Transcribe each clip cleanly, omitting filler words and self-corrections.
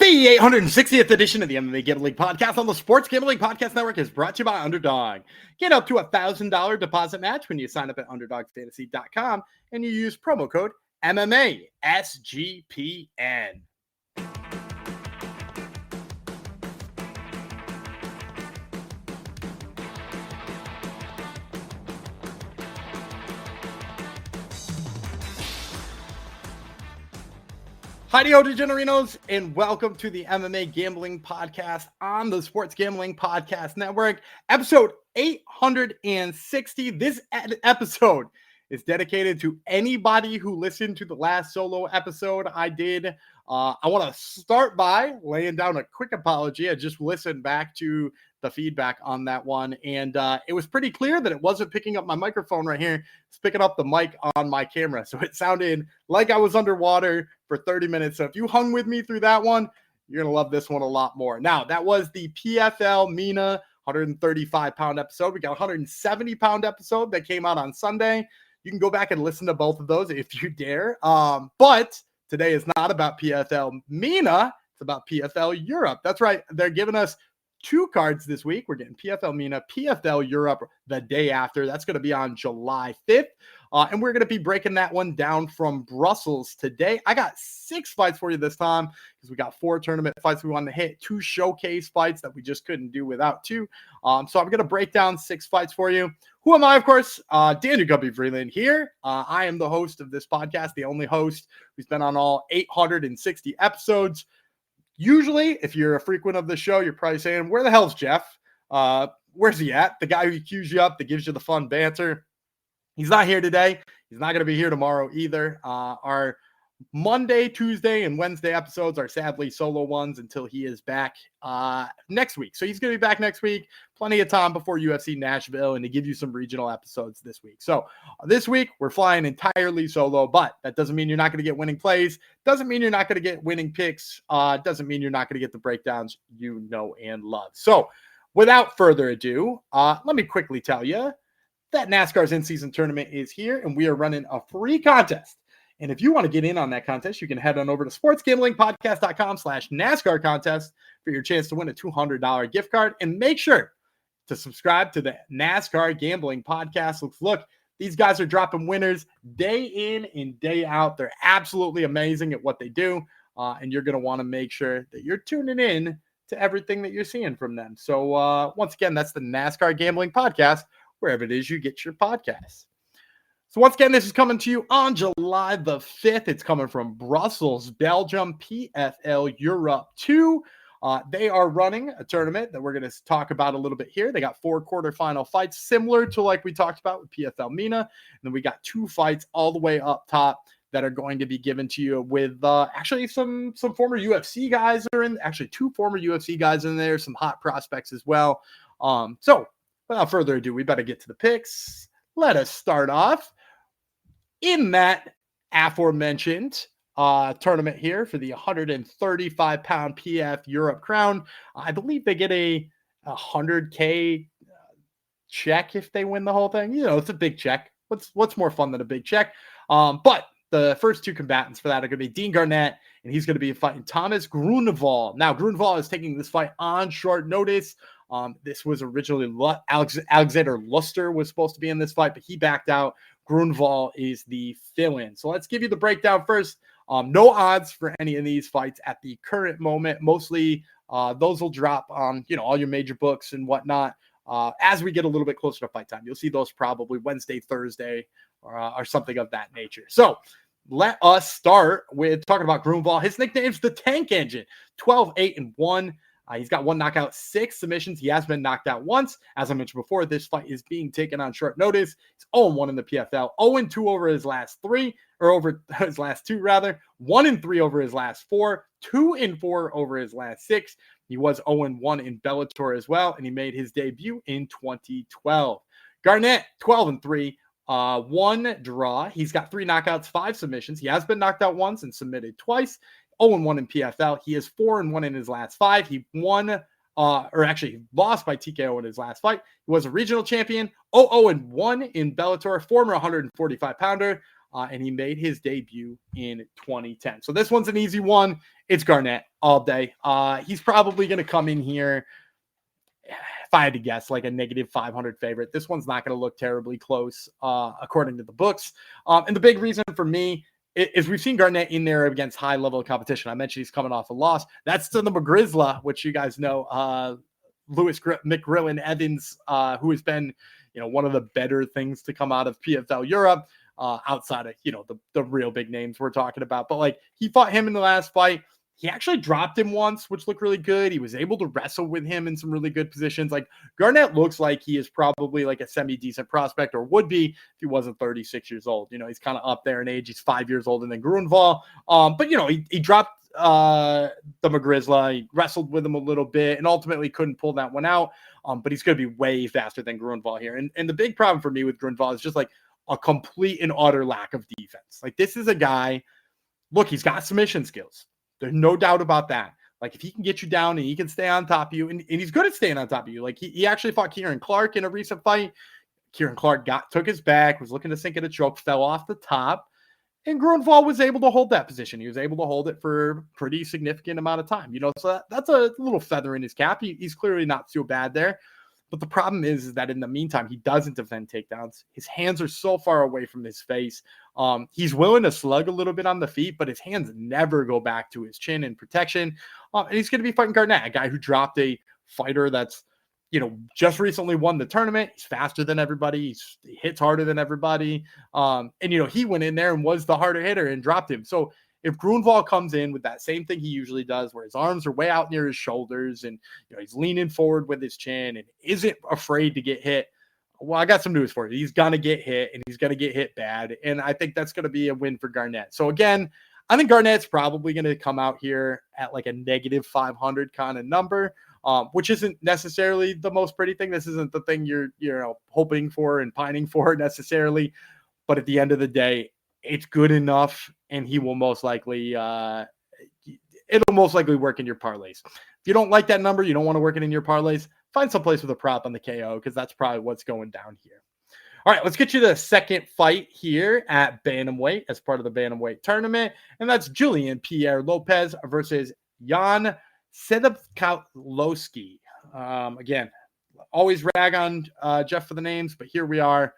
The 860th edition of the MMA Gambling Podcast on the Sports Gambling Podcast Network is brought to you by Underdog. Get up to $1,000 deposit match when you sign up at UnderdogFantasy.com and you use promo code MMA SGPN. Hi-yo, degenerinos, and welcome to the MMA Gambling Podcast on the Sports Gambling Podcast Network, episode 860. This episode is dedicated to anybody who listened to the last solo episode I did. I want to start by laying down a quick apology. I just listened back to the feedback on that one, and it was pretty clear that it wasn't picking up my microphone right here. It's picking up the mic on my camera, so it sounded like I was underwater for 30 minutes. So if you hung with me through that one, you're going to love this one a lot more. Now, that was the PFL MENA 135-pound episode. We got a 170-pound episode that came out on Sunday. You can go back and listen to both of those if you dare. But today is not about PFL MENA. It's about PFL Europe. That's right. They're giving us two cards this week. We're getting PFL MENA, PFL Europe the day after. That's going to be on July 5th. And we're going to be breaking that one down from Brussels today. I got 6 fights for you this time because we got 4 tournament fights we wanted to hit, 2 showcase fights that we just couldn't do without 2. So I'm going to break down 6 fights for you. Who am I? Of course, Daniel Gumby Vreeland here. I am the host of this podcast, the only host who's been on all 860 episodes. Usually, if you're a frequent of the show, you're probably saying, where the hell's Jeff? Where's he at? The guy who cues you up, that gives you the fun banter. He's not here today. He's not going to be here tomorrow either. Our Monday, Tuesday, and Wednesday episodes are sadly solo ones until he is back next week. So he's going to be back next week. Plenty of time before UFC Nashville and to give you some regional episodes this week. So this week, we're flying entirely solo, but that doesn't mean you're not going to get winning plays. Doesn't mean you're not going to get winning picks. Doesn't mean you're not going to get the breakdowns you know and love. So without further ado, let me quickly tell you that NASCAR's in-season tournament is here, and we are running a free contest. And if you want to get in on that contest, you can head on over to sportsgamblingpodcast.com/NASCAR contest for your chance to win a $200 gift card. And make sure to subscribe to the NASCAR Gambling Podcast. Look, these guys are dropping winners day in and day out. They're absolutely amazing at what they do. And you're going to want to make sure that you're tuning in to everything that you're seeing from them. So once again, that's the NASCAR Gambling Podcast, wherever it is you get your podcasts. So once again, this is coming to you on July the 5th. It's coming from Brussels, Belgium, PFL Europe 2. They are running a tournament that we're going to talk about a little bit here. They got 4 quarterfinal fights, similar to like we talked about with PFL MENA. And then we got 2 fights all the way up top that are going to be given to you with actually some former UFC guys are in. Actually, 2 former UFC guys in there, some hot prospects as well. So without further ado, we better get to the picks. Let us start off in that aforementioned tournament here for the 135-pound PF Europe crown. I believe they get a $100K check if they win the whole thing. You know, it's a big check. What's more fun than a big check? But the first 2 combatants for that are going to be Dean Garnett, and he's going to be fighting Thomas Grönvall. Now, Grönvall is taking this fight on short notice. This was originally Alexander Luster was supposed to be in this fight, but he backed out. Grönvall is the fill-in. So let's give you the breakdown first. No odds for any of these fights at the current moment. Mostly those will drop on, all your major books and whatnot as we get a little bit closer to fight time. You'll see those probably Wednesday, Thursday, or something of that nature. So let us start with talking about Grönvall. His nickname's the Tank Engine. 12-8-1. He's got 1 knockout, 6 submissions. He has been knocked out once. As I mentioned before, this fight is being taken on short notice. He's 0-1 in the PFL, 0-2 over his last 3, or over his last 2 rather, 1-3 over his last 4, 2-4 over his last 6. He was 0-1 in Bellator as well, and he made his debut in 2012. Garnett, 12-3. 1 draw. He's got 3 knockouts, 5 submissions. He has been knocked out once and submitted twice. 0-1 in PFL. He is 4-1 in his last 5. He won, he lost by TKO in his last fight. He was a regional champion. 0-1 in Bellator, former 145-pounder. and he made his debut in 2010. So this one's an easy one. It's Garnett all day. He's probably going to come in here, if I had to guess, like a negative 500 favorite. This one's not going to look terribly close, according to the books. And the big reason for me is we've seen Garnett in there against high-level competition. I mentioned he's coming off a loss. That's to the McGrizzla, which you guys know, Lewis McGrillen Evans, who has been, one of the better things to come out of PFL Europe, outside of, the real big names we're talking about. But, like, he fought him in the last fight. He actually dropped him once, which looked really good. He was able to wrestle with him in some really good positions. Like, Garnett looks like he is probably like a semi-decent prospect, or would be if he wasn't 36 years old. He's kind of up there in age. He's 5 years older than Grönvall. But, he dropped the McGrizzla. He wrestled with him a little bit and ultimately couldn't pull that one out. But he's going to be way faster than Grönvall here. And the big problem for me with Grönvall is just like a complete and utter lack of defense. Like, this is a guy, look, he's got submission skills. There's no doubt about that. Like, if he can get you down and he can stay on top of you, and he's good at staying on top of you. Like, he actually fought Kieran Clark in a recent fight. Kieran Clark took his back, was looking to sink in a choke, fell off the top, and Grönvall was able to hold that position. He was able to hold it for a pretty significant amount of time. So that's a little feather in his cap. He's clearly not too bad there. But the problem is that in the meantime, he doesn't defend takedowns. His hands are so far away from his face. He's willing to slug a little bit on the feet, but his hands never go back to his chin in protection. And he's going to be fighting Garnett, a guy who dropped a fighter that's, just recently won the tournament. He's faster than everybody. He hits harder than everybody. And he went in there and was the harder hitter and dropped him. So if Grönvall comes in with that same thing he usually does, where his arms are way out near his shoulders and he's leaning forward with his chin and isn't afraid to get hit, well, I got some news for you. He's going to get hit, and he's going to get hit bad. And I think that's going to be a win for Garnett. So again, I think Garnett's probably going to come out here at like a negative 500 kind of number, which isn't necessarily the most pretty thing. This isn't the thing you're hoping for and pining for necessarily. But at the end of the day, it's good enough, and he will most likely it'll most likely work in your parlays. If you don't like that number, you don't want to work it in your parlays, find someplace with a prop on the KO, because that's probably what's going down here. All right, let's get you the second fight here at bantamweight as part of the bantamweight tournament, and that's Julien Pierre Lopez versus Jan Ciepłowski. Again, always rag on Jeff for the names, but here we are.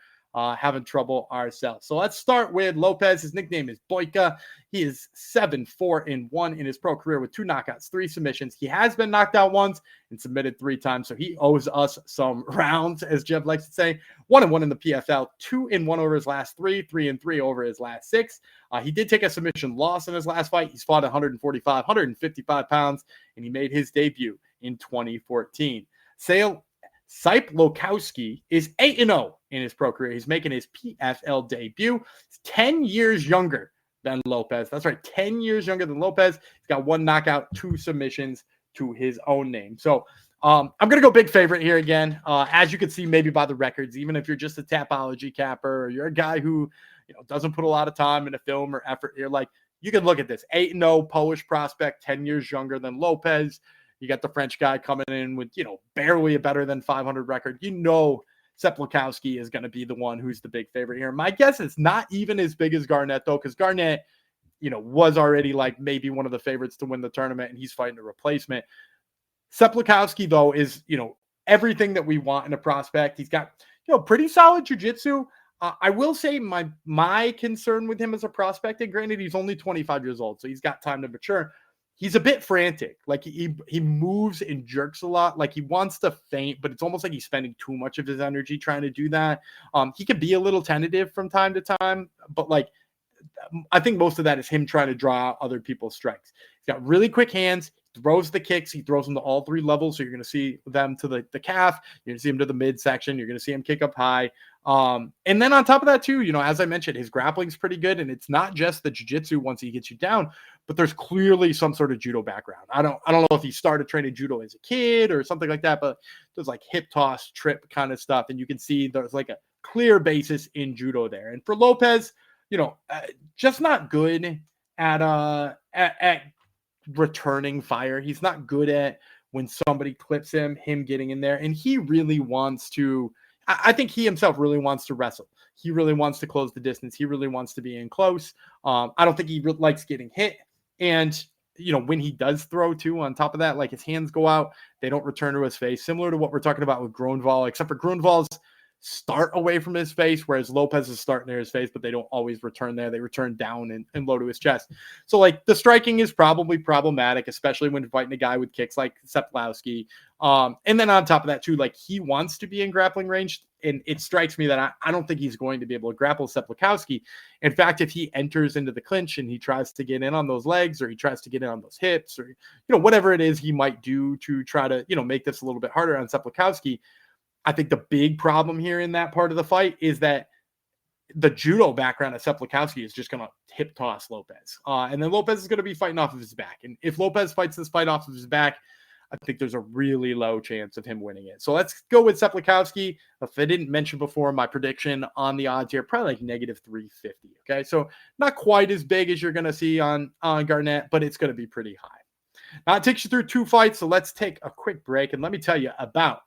Having trouble ourselves. So let's start with Lopez. His nickname is Boyka. He is 7-4-1 in his pro career with 2 knockouts, 3 submissions. He has been knocked out once and submitted 3 times, so he owes us some rounds, as Jeff likes to say. 1-1 in the PFL, 2-1 over his last 3, 3-3 over his last 6. He did take a submission loss in his last fight. He's fought 155 pounds, and he made his debut in 2014. Ciepłowski is 8-0 in his pro career. He's making his PFL debut. He's 10 years younger than Lopez. That's right, 10 years younger than Lopez. He's got 1 knockout, 2 submissions to his own name. So I'm going to go big favorite here again. As you can see, maybe by the records, even if you're just a Tapology capper or you're a guy who doesn't put a lot of time into film or effort, you can look at this. 8-0 Polish prospect, 10 years younger than Lopez. You got the French guy coming in with, barely a better than 500 record. Ciepłowski is going to be the one who's the big favorite here. My guess is not even as big as Garnett, though, because Garnett, was already like maybe one of the favorites to win the tournament, and he's fighting a replacement. Ciepłowski, though, is, everything that we want in a prospect. He's got, pretty solid jiu-jitsu. I will say my concern with him as a prospect, and granted, he's only 25 years old, so he's got time to mature. He's a bit frantic. Like he moves and jerks a lot. Like he wants to feint, but it's almost like he's spending too much of his energy trying to do that. He can be a little tentative from time to time, but like I think most of that is him trying to draw out other people's strikes. He's got really quick hands, throws the kicks. He throws them to all 3 levels. So you're going to see them to the calf. You're going to see him to the midsection. You're going to see him kick up high. And then on top of that too, as I mentioned, his grappling's pretty good. And it's not just the jiu-jitsu once he gets you down, but there's clearly some sort of judo background. I don't know if he started training judo as a kid or something like that, but there's like hip toss, trip kind of stuff. And you can see there's like a clear basis in judo there. And for Lopez, just not good at returning fire. He's not good at when somebody clips him getting in there. And he really wants to I think he himself really wants to wrestle. He really wants to close the distance. He really wants to be in close. I don't think he likes getting hit. And, when he does throw too, on top of that, like his hands go out, they don't return to his face, similar to what we're talking about with Grönvall, except for Grönvall's start away from his face, whereas Lopez start near his face, but they don't always return there. They return down and low to his chest. So like the striking is probably problematic, especially when fighting a guy with kicks like Ciepłowski. And then on top of that too, like he wants to be in grappling range. And it strikes me that I don't think he's going to be able to grapple Ciepłowski. In fact, if he enters into the clinch and he tries to get in on those legs, or he tries to get in on those hips, or, whatever it is he might do to try to, make this a little bit harder on Ciepłowski, I think the big problem here in that part of the fight is that the judo background of Ciepłowski is just going to hip toss Lopez. And then Lopez is going to be fighting off of his back. And if Lopez fights this fight off of his back, I think there's a really low chance of him winning it. So let's go with Ciepłowski. If I didn't mention before, my prediction on the odds here, probably like negative 350. Okay. So not quite as big as you're going to see on Garnett, but it's going to be pretty high. Now it takes you through 2 fights. So let's take a quick break and let me tell you about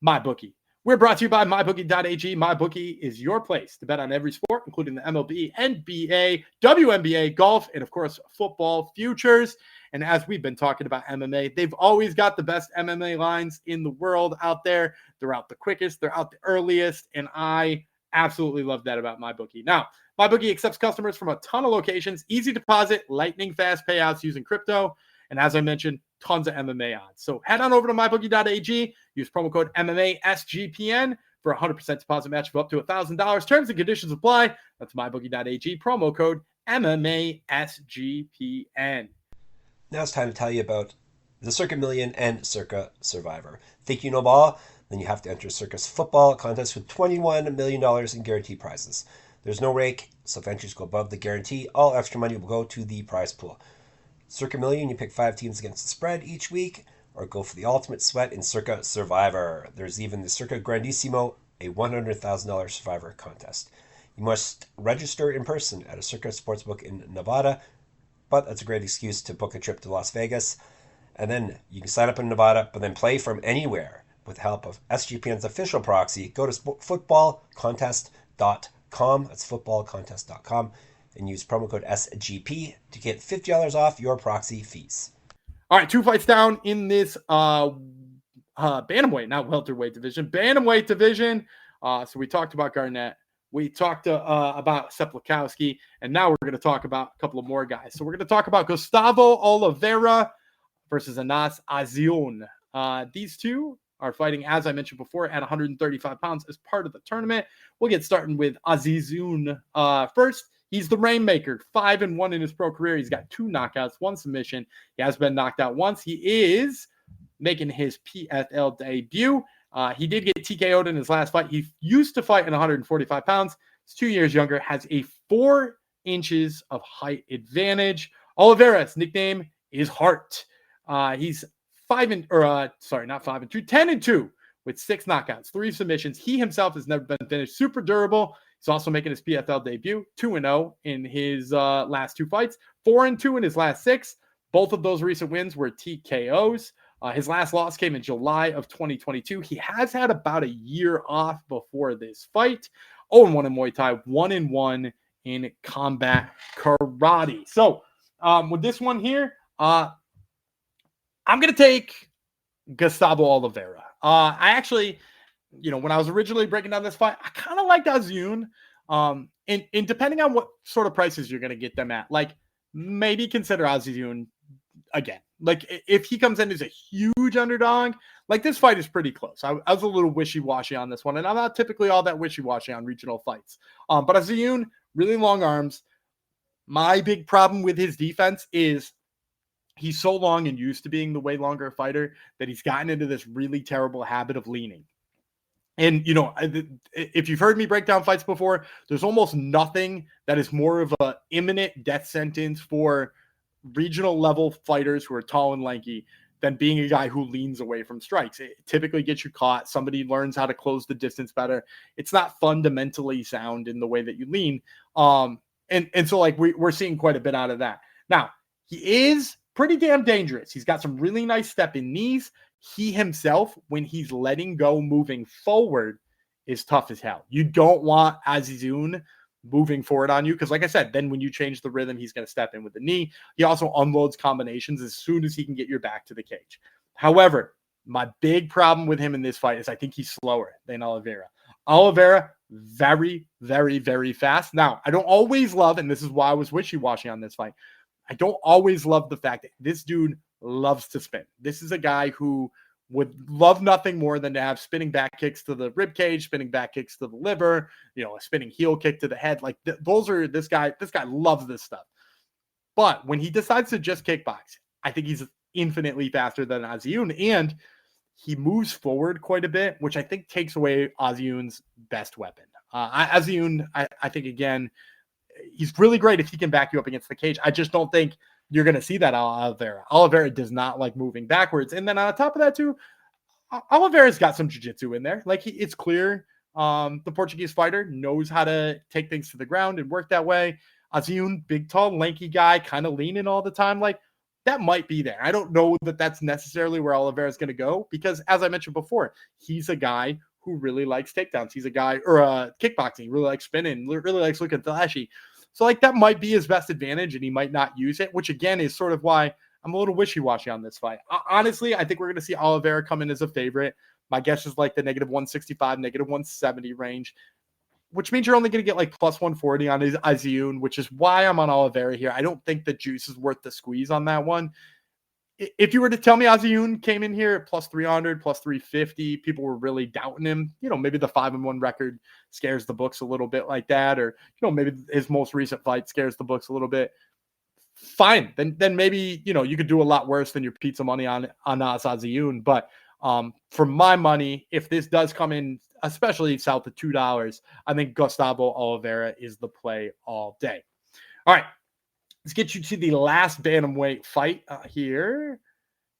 MyBookie. We're brought to you by MyBookie.ag. MyBookie is your place to bet on every sport, including the MLB, NBA, WNBA, golf, and of course, football futures. And as we've been talking about MMA, they've always got the best MMA lines in the world out there. They're out the quickest, they're out the earliest, and I absolutely love that about MyBookie. Now, MyBookie accepts customers from a ton of locations, easy deposit, lightning fast payouts using crypto, and as I mentioned, tons of MMA odds. So head on over to MyBookie.ag, use promo code MMA SGPN for a 100% deposit match of up to $1,000. Terms and conditions apply. That's MyBookie.ag, promo code MMA SGPN. Now it's time to tell you about the Circa Million and Circa Survivor. Think you know ball? Then you have to enter Circa's football contest with $21 million in guaranteed prizes. There's no rake, so if entries go above the guarantee, all extra money will go to the prize pool. Circa Million, you pick 5 teams against the spread each week, or go for the ultimate sweat in Circa Survivor. There's even the Circa Grandissimo, a $100,000 Survivor contest. You must register in person at a Circa sportsbook in Nevada, but that's a great excuse to book a trip to Las Vegas. And then you can sign up in Nevada, but then play from anywhere with the help of SGPN's official proxy. Go to footballcontest.com. That's footballcontest.com. And use promo code SGP to get $50 off your proxy fees. All right, 2 fights down in this bantamweight, not welterweight division, bantamweight division. So we talked about Garnett. We talked about Ciepłowski, and now we're going to talk about a couple of more guys. So we're going to talk about Gustavo Oliveira versus Azizoun. These two are fighting, as I mentioned before, at 135 pounds as part of the tournament. We'll get started with Azizoun first. He's the Rainmaker, 5-1 in his pro career. He's got 2 knockouts, 1 submission. He has been knocked out once. He is making his PFL debut. He did get TKO'd in his last fight. He used to fight at 145 pounds. He's 2 years younger, has a 4 inches of height advantage. Oliveira's nickname is Heart. He's 10-2 with 6 knockouts, 3 submissions. He himself has never been finished. Super durable. He's also making his PFL debut, 2-0 in his last 2 fights, 4-2 in his last 6. Both of those recent wins were TKOs. His last loss came in July of 2022. He has had about a year off before this fight. 0-1 in Muay Thai, 1-1 in combat karate. So with this one here, I'm going to take Gustavo Oliveira. I actually, when I was originally breaking down this fight, I kind of liked Azizoun. And depending on what sort of prices you're going to get them at, like maybe consider Azizoun again. Like if he comes in as a huge underdog, like this fight is pretty close. I was a little wishy-washy on this one, and I'm not typically all that wishy-washy on regional fights. But Azizoun, really long arms. My big problem with his defense is he's so long and used to being the way longer fighter that he's gotten into this really terrible habit of leaning. And, if you've heard me break down fights before, there's almost nothing that is more of an imminent death sentence for regional level fighters who are tall and lanky than being a guy who leans away from strikes. It typically gets you caught. Somebody learns how to close the distance better. It's not fundamentally sound in the way that you lean. And so like we're seeing quite a bit out of that. Now, he is pretty damn dangerous. He's got some really nice step in knees. He himself, when he's letting go moving forward, is tough as hell. You don't want Azizoun moving forward on you because, like I said, then when you change the rhythm, he's going to step in with the knee. He also unloads combinations as soon as he can get your back to the cage. However, my big problem with him in this fight is I think he's slower than Oliveira. Oliveira, very, very, very fast. Now, I don't always love, and this is why I was wishy-washy on this fight, I don't always love the fact that this dude loves to spin. This is a guy who would love nothing more than to have spinning back kicks to the rib cage, spinning back kicks to the liver, a spinning heel kick to the head. Like this guy loves this stuff. But when he decides to just kickbox, I think he's infinitely faster than Azizoun, and he moves forward quite a bit, which I think takes away Azizoun's best weapon. Azizoun, I think, again, he's really great if he can back you up against the cage. I just don't think you're going to see that Oliveira. Oliveira does not like moving backwards. And then on top of that, too, Oliveira's got some jiu-jitsu in there. Like, it's clear the Portuguese fighter knows how to take things to the ground and work that way. Azizoun, big, tall, lanky guy, kind of leaning all the time. Like, that might be there. I don't know that that's necessarily where Oliveira's going to go because, as I mentioned before, he's a guy who really likes takedowns. He's a guy, or kickboxing, really likes spinning, really likes looking flashy. So, like, that might be his best advantage, and he might not use it, which, again, is sort of why I'm a little wishy-washy on this fight. Honestly, I think we're going to see Oliveira come in as a favorite. My guess is like the -165, -170 range, which means you're only going to get like +140 on his Azizoun, which is why I'm on Oliveira here. I don't think the juice is worth the squeeze on that one. If you were to tell me Azizoun came in here at +300, +350, people were really doubting him. Maybe the 5-1 record scares the books a little bit like that, or maybe his most recent fight scares the books a little bit. Fine, then maybe you could do a lot worse than your pizza money on Azizoun. But for my money, if this does come in, especially south of $2, I think Gustavo Oliveira is the play all day. All right. Let's get you to the last bantamweight fight here.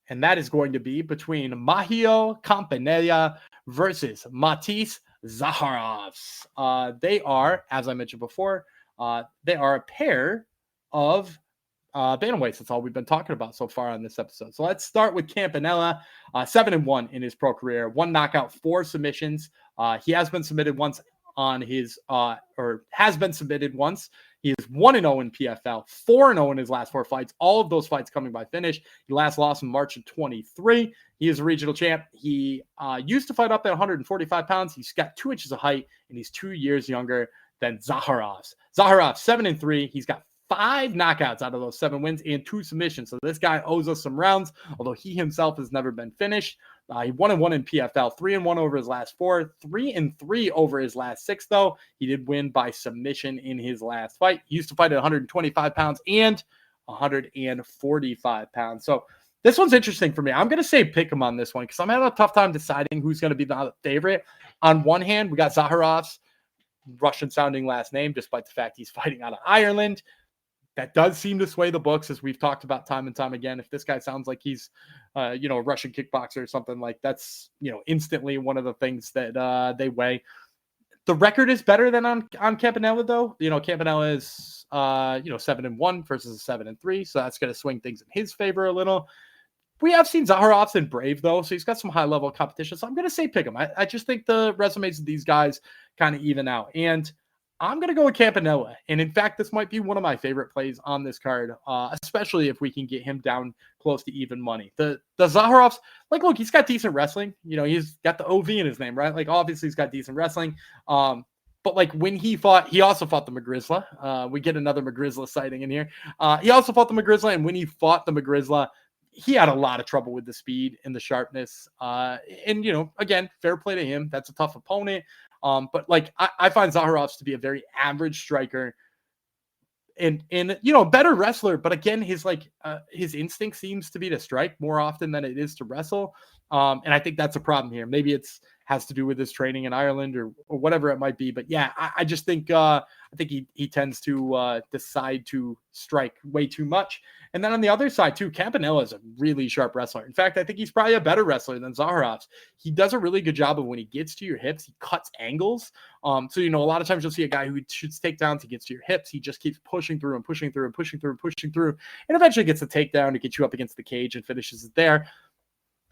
And that is going to be between Mahio Campanella versus Matiss Zaharovs. They are, as I mentioned before, they are a pair of bantamweights. That's all we've been talking about so far on this episode. So let's start with Campanella, 7-1 in his pro career, 1 knockout, 4 submissions. He has been submitted once on his, has been submitted once. He is 1-0 in PFL, 4-0 in his last 4 fights. All of those fights coming by finish. He last lost in March of 23. He is a regional champ. He used to fight up at 145 pounds. He's got 2 inches of height, and he's 2 years younger than Zaharovs. Zaharovs, 7-3. He's got 5 knockouts out of those 7 wins and 2 submissions. So this guy owes us some rounds, although he himself has never been finished. He 1-1 in PFL, 3-1 over his last 4, 3-3 over his last 6, though. He did win by submission in his last fight. He used to fight at 125 pounds and 145 pounds. So this one's interesting for me. I'm going to say pick him on this one because I'm having a tough time deciding who's going to be the favorite. On one hand, we got Zaharovs, Russian-sounding last name, despite the fact he's fighting out of Ireland. That does seem to sway the books, as we've talked about time and time again. If this guy sounds like he's, a Russian kickboxer or something, like that's, instantly one of the things that they weigh. The record is better than on Campanella, though. Campanella is, 7-1 versus 7-3, so that's going to swing things in his favor a little. We have seen Zaharovs and Brave, though, so he's got some high-level competition. So I'm going to say pick him. I just think the resumes of these guys kind of even out. And I'm going to go with Campanella. And in fact, this might be one of my favorite plays on this card, especially if we can get him down close to even money. The Zaharovs, look, he's got decent wrestling. He's got the OV in his name, right? Obviously he's got decent wrestling. But when he fought, he also fought the McGrizzla. We get another McGrizzla sighting in here. He also fought the McGrizzla. And when he fought the McGrizzla, he had a lot of trouble with the speed and the sharpness. And again, fair play to him. That's a tough opponent. But I find Zaharovs to be a very average striker and better wrestler. But again, his instinct seems to be to strike more often than it is to wrestle. And I think that's a problem here. Maybe has to do with his training in Ireland or whatever it might be. But yeah, I just think I think he tends to decide to strike way too much. And then on the other side too, Campanella is a really sharp wrestler. In fact, I think he's probably a better wrestler than Zaharovs. He does a really good job of when he gets to your hips, he cuts angles. So a lot of times you'll see a guy who shoots takedowns, he gets to your hips, he just keeps pushing through and pushing through and pushing through and pushing through, and eventually gets a takedown to get you up against the cage and finishes it there.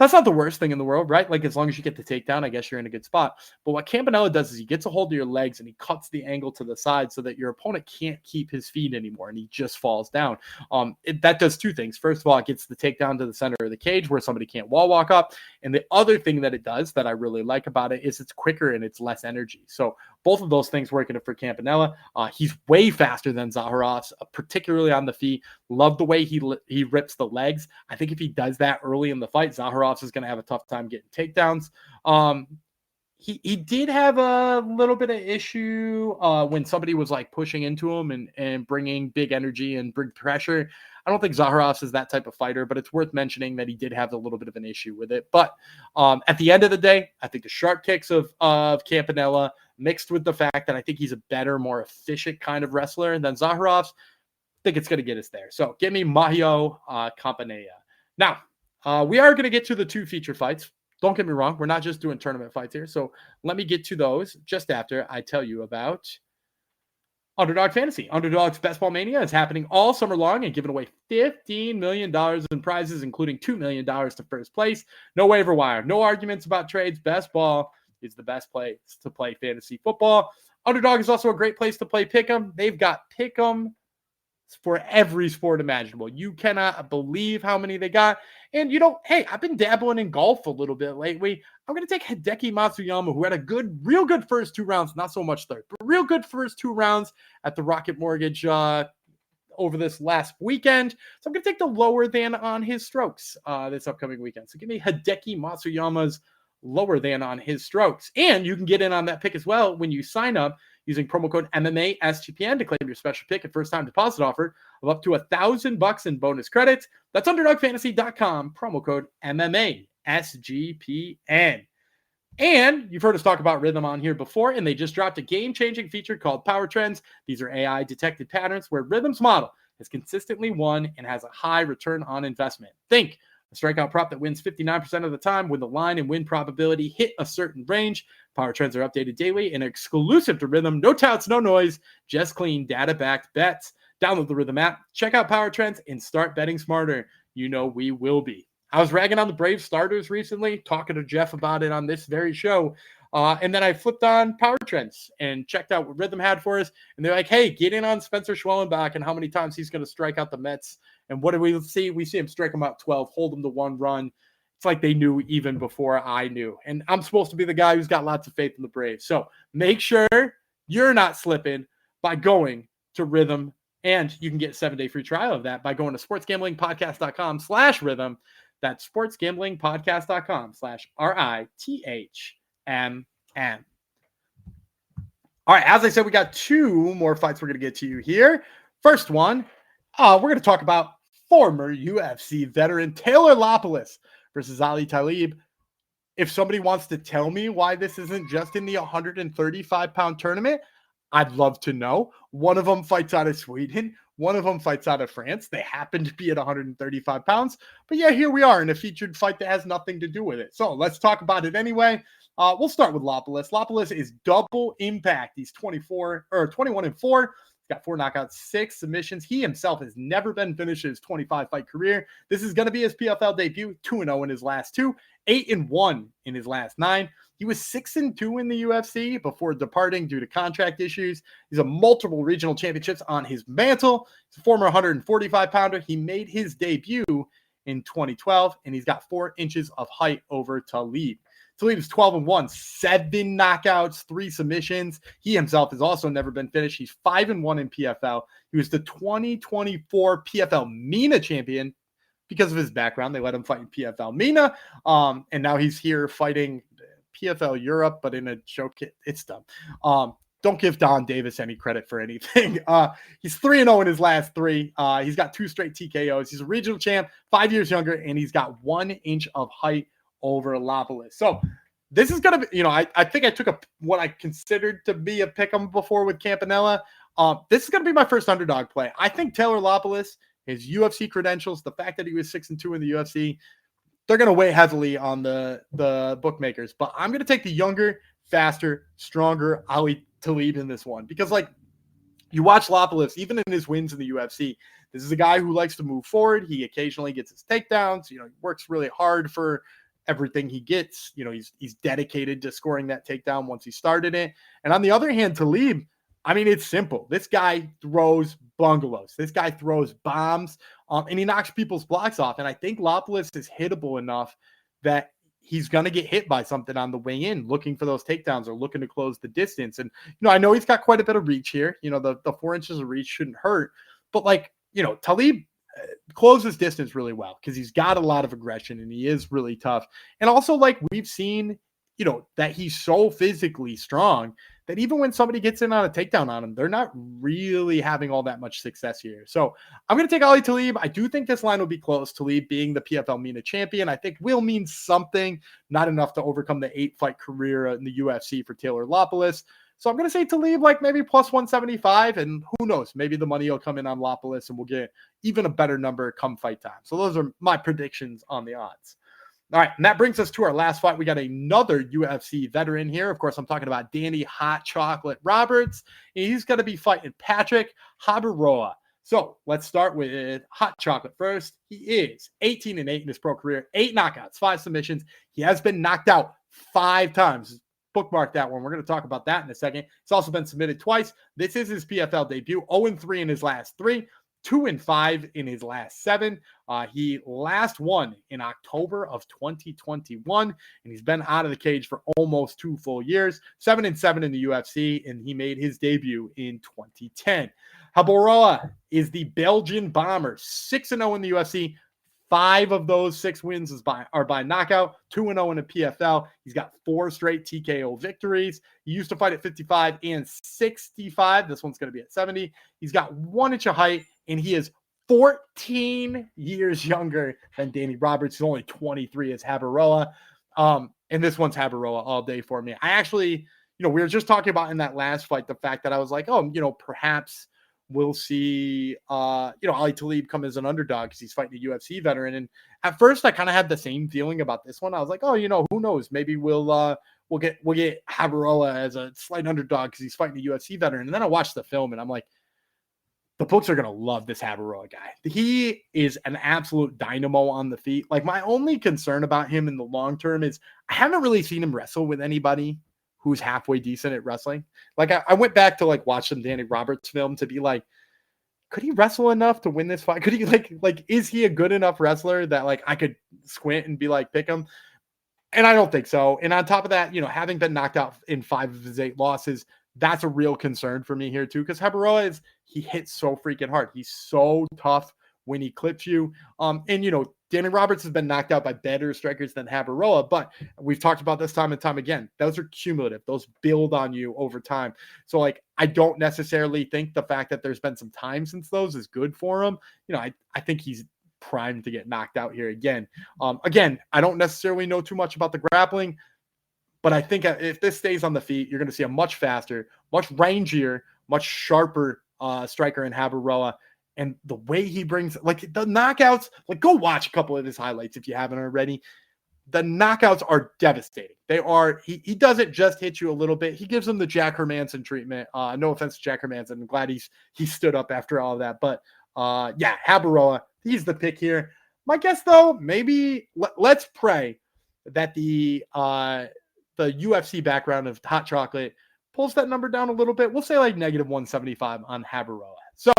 That's not the worst thing in the world, right? Like, as long as you get the takedown, I guess you're in a good spot. But what Campanella does is he gets a hold of your legs and he cuts the angle to the side so that your opponent can't keep his feet anymore and he just falls down. That does two things. First of all, it gets the takedown to the center of the cage where somebody can't wall walk up. And the other thing that it does that I really like about it is it's quicker and it's less energy. So both of those things working for Campanella. He's way faster than Zaharovs, particularly on the feet. Love the way he rips the legs. I think if he does that early in the fight, Zaharovs is going to have a tough time getting takedowns. He did have a little bit of issue when somebody was like pushing into him and bringing big energy and big pressure. I don't think Zaharovs is that type of fighter, but it's worth mentioning that he did have a little bit of an issue with it. But at the end of the day, I think the sharp kicks of Campanella mixed with the fact that I think he's a better, more efficient kind of wrestler than Zaharovs, I think it's going to get us there. So give me Mahio Campanella. Now, we are going to get to the 2 feature fights. Don't get me wrong. We're not just doing tournament fights here. So let me get to those just after I tell you about Underdog Fantasy. Underdog's Best Ball Mania is happening all summer long and giving away $15 million in prizes, including $2 million to first place. No waiver wire. No arguments about trades. Best Ball is the best place to play fantasy football. Underdog is also a great place to play Pick'em. They've got Pick'em for every sport imaginable. You cannot believe how many they got. And, hey, I've been dabbling in golf a little bit lately. I'm going to take Hideki Matsuyama, who had a real good first 2 rounds, not so much third, but real good first 2 rounds at the Rocket Mortgage over this last weekend. So I'm going to take the lower than on his strokes this upcoming weekend. So give me Hideki Matsuyama's lower than on his strokes. And you can get in on that pick as well when you sign up using promo code MMA SGPN to claim your special pick and first-time deposit offer of up to $1,000 in bonus credits. That's UnderdogFantasy.com, promo code MMA SGPN. And you've heard us talk about Rhythm on here before, and they just dropped a game-changing feature called Power Trends. These are AI-detected patterns where Rhythm's model has consistently won and has a high return on investment. Think a strikeout prop that wins 59% of the time when the line and win probability hit a certain range. Power Trends are updated daily and are exclusive to Rhythm. No touts, no noise, just clean data-backed bets. Download the Rhythm app, check out Power Trends, and start betting smarter. You know we will be. I was ragging on the Brave starters recently, talking to Jeff about it on this very show. And then I flipped on Power Trends and checked out what Rhythm had for us. And they're like, hey, get in on Spencer Schwellenbach and how many times he's going to strike out the Mets. And what do we see? We see him strike him out 12, hold him to 1 run. It's like they knew even before I knew. And I'm supposed to be the guy who's got lots of faith in the Braves. So make sure you're not slipping by going to Rhythm. And you can get a 7-day free trial of that by going to sportsgamblingpodcast.com/rhythm. That's sportsgamblingpodcast.com/RITHMM. All right, as I said, we got 2 more fights we're going to get to you here. First one, we're going to talk about former UFC veteran Taylor Lapilus versus Ali Taleb. If somebody wants to tell me why this isn't just in the 135-pound tournament, I'd love to know. One of them fights out of Sweden. One of them fights out of France. They happen to be at 135 pounds. But yeah, here we are in a featured fight that has nothing to do with it. So let's talk about it anyway. We'll start with Lapilus. Lapilus is double impact. He's 21-4. He's got 4 knockouts, 6 submissions. He himself has never been finished in his 25-fight career. This is going to be his PFL debut. 2-0 in his last 2, 8-1 in his last 9. He was 6-2 in the UFC before departing due to contract issues. He's a multiple regional championships on his mantle. He's a former 145-pounder. He made his debut in 2012, and he's got 4 inches of height over Taleb. Taleb is 12-1, 7 knockouts, 3 submissions. He himself has also never been finished. He's 5-1 in PFL. He was the 2024 PFL MENA champion. Because of his background, they let him fight in PFL MENA. And now he's here fighting PFL Europe, but in a choke. It's dumb. Don't give Don Davis any credit for anything. He's 3-0 in his last 3. He's got 2 straight TKOs. He's a regional champ, 5 years younger, and he's got 1 inch of height over Lapilus. So this is going to be, I think I took what I considered to be a pick'em before with Campanella. This is going to be my first underdog play. I think Taylor Lapilus, his UFC credentials, the fact that he was 6-2 in the UFC, they're going to weigh heavily on the bookmakers. But I'm going to take the younger, faster, stronger Ali Taleb in this one. Because, you watch Lapilus, even in his wins in the UFC, this is a guy who likes to move forward. He occasionally gets his takedowns. He works really hard for everything he gets. He's dedicated to scoring that takedown once he started it. And on the other hand, Taleb, I mean, it's simple. This guy throws bungalows. This guy throws bombs, and he knocks people's blocks off. And I think Lapilus is hittable enough that he's going to get hit by something on the way in, looking for those takedowns or looking to close the distance. And, I know he's got quite a bit of reach here. The 4 inches of reach shouldn't hurt. But, Taleb closes distance really well because he's got a lot of aggression and he is really tough. And also, we've seen, that he's so physically strong that even when somebody gets in on a takedown on him, they're not really having all that much success here. So I'm going to take Ali Taleb. I do think this line will be close. Taleb being the PFL MENA champion, I think will mean something, not enough to overcome the 8-fight career in the UFC for Taylor Lapilus. So I'm going to say Taleb maybe plus 175, and who knows, maybe the money will come in on Lapilus and we'll get even a better number come fight time. So those are my predictions on the odds. All right, and that brings us to our last fight. We got another UFC veteran here. Of course, I'm talking about Danny Hot Chocolate Roberts. He's going to be fighting Patrick Habirora. So let's start with Hot Chocolate first. He is 18-8 in his pro career, 8 knockouts, 5 submissions. He has been knocked out 5 times. Bookmark that one. We're going to talk about that in a second. He's also been submitted twice. This is his PFL debut, 0-3 in his last 3. 2-5 in his last 7. He last won in October of 2021, and he's been out of the cage for almost 2 full years. 7-7 in the UFC, and he made his debut in 2010. Habirora is the Belgian bomber, 6-0 in the UFC. 5 of those 6 wins are by knockout, 2-0 in the PFL. He's got 4 straight TKO victories. He used to fight at 55 and 65. This one's going to be at 70. He's got 1 inch of height, and he is 14 years younger than Danny Roberts. He's only 23 as Habirora. And this one's Habirora all day for me. I actually, we were just talking about in that last fight, the fact that I was like, perhaps we'll see, Ali Taleb come as an underdog because he's fighting a UFC veteran. And at first I kind of had the same feeling about this one. I was like, who knows? Maybe we'll get Habirora as a slight underdog because he's fighting a UFC veteran. And then I watched the film and I'm like, the books are going to love this Habirora guy. He is an absolute dynamo on the feet. My only concern about him in the long term is I haven't really seen him wrestle with anybody who's halfway decent at wrestling. I went back to watch some Danny Roberts film to be like, could he wrestle enough to win this fight? Could he is he a good enough wrestler that I could squint and be pick him? And I don't think so. And on top of that, having been knocked out in 5 of his 8 losses, that's a real concern for me here too. Because Habirora he hits so freaking hard. He's so tough when he clips you. And Danny Roberts has been knocked out by better strikers than Habirora, but we've talked about this time and time again. Those are cumulative. Those build on you over time. So I don't necessarily think the fact that there's been some time since those is good for him. I think he's primed to get knocked out here again. Again, I don't necessarily know too much about the grappling, but I think if this stays on the feet, you're going to see a much faster, much rangier, much sharper striker in Habirora. And the way he brings the knockouts, go watch a couple of his highlights if you haven't already. The knockouts are devastating. They are, he doesn't just hit you a little bit. He gives them the Jack Hermanson treatment. No offense to Jack Hermanson. I'm glad he stood up after all of that. But yeah, Habirora, he's the pick here. My guess though, maybe let's pray that the UFC background of Hot Chocolate pulls that number down a little bit. We'll say negative 175 on Habirora. So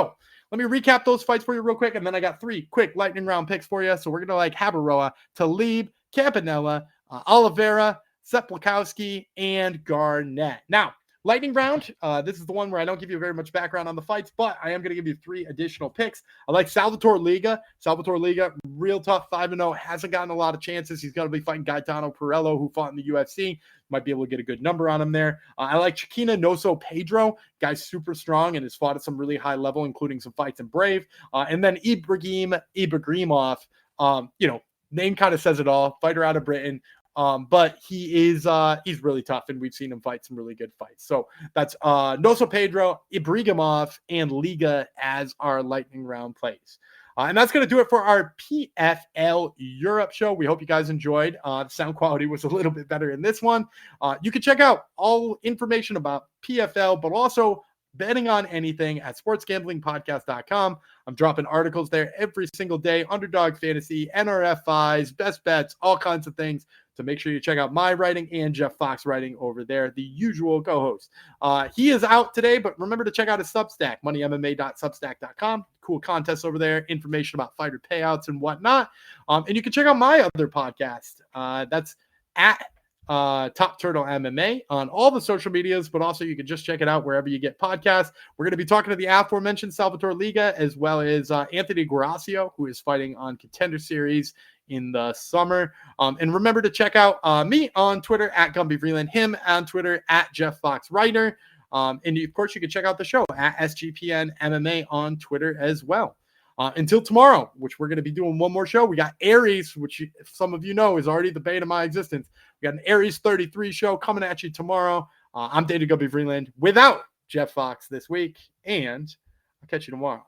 let me recap those fights for you real quick, and then I got 3 quick lightning round picks for you. So we're going to Habirora, Taleb, Campanella, Oliveira, Ciepłowski, and Garnett. Now, lightning round, this is the one where I don't give you very much background on the fights, but I am going to give you 3 additional picks. I like Salvatore Liga. Salvatore Liga, real tough, 5-0, hasn't gotten a lot of chances. He's going to be fighting Gaetano Perello, who fought in the UFC. Might be able to get a good number on him there. I like Chiquina Noso Pedro. Guy's super strong and has fought at some really high level, including some fights in Brave. And then Ibragimov, name kind of says it all. Fighter out of Britain. But he's really tough, and we've seen him fight some really good fights. So that's Noso Pedro, Ibragimov, and Liga as our lightning round plays. And that's going to do it for our PFL Europe show. We hope you guys enjoyed. The sound quality was a little bit better in this one. You can check out all information about PFL, but also betting on anything at sportsgamblingpodcast.com. I'm dropping articles there every single day, underdog fantasy, NRFIs, best bets, all kinds of things. So make sure you check out my writing and Jeff Fox writing over there, the usual co-host. He is out today, but remember to check out his Substack, moneymma.substack.com. Cool contests over there, information about fighter payouts and whatnot. And you can check out my other podcast. That's at Top Turtle MMA on all the social medias, but also you can just check it out wherever you get podcasts. We're going to be talking to the aforementioned Salvatore Liga, as well as Anthony Guarasio, who is fighting on Contender Series in the summer. And remember to check out me on Twitter at Gumby Vreeland, him on Twitter at Jeff Fox Writer. And of course, you can check out the show at SGPN MMA on Twitter as well. Until tomorrow, which we're going to be doing one more show. We got Aries, which if some of you know is already the bane of my existence. We got an Aries 33 show coming at you tomorrow. I'm David Gumby Vreeland without Jeff Fox this week, and I'll catch you tomorrow.